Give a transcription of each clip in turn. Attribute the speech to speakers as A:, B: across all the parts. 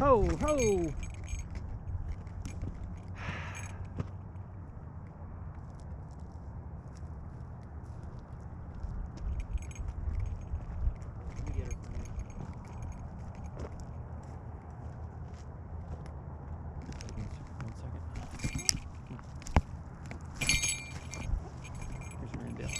A: Ho, ho!
B: Let me get her from you.
A: One second. Here's your Randale.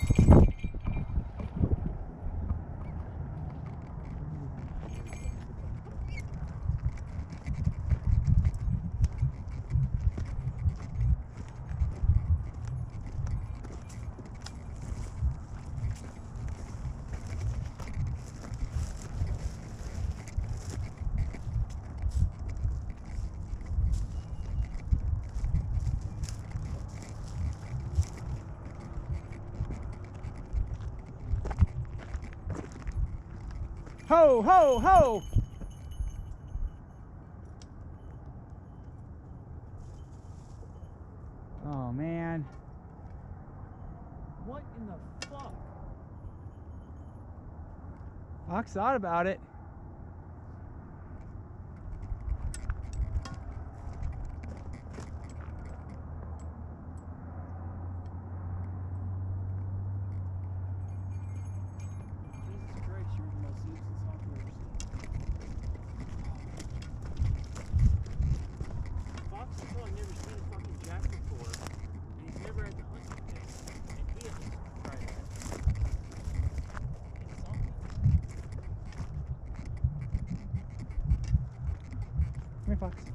A: Ho, ho, ho! Oh, man.
B: What in the fuck?
A: Fox thought about it.
B: Jesus Christ, you're the most useless hawk I've ever seen. Fox has probably never seen a fucking jack before, and he's never had to hunt anything, and he has to try that. It's something.
A: Come here, Fox.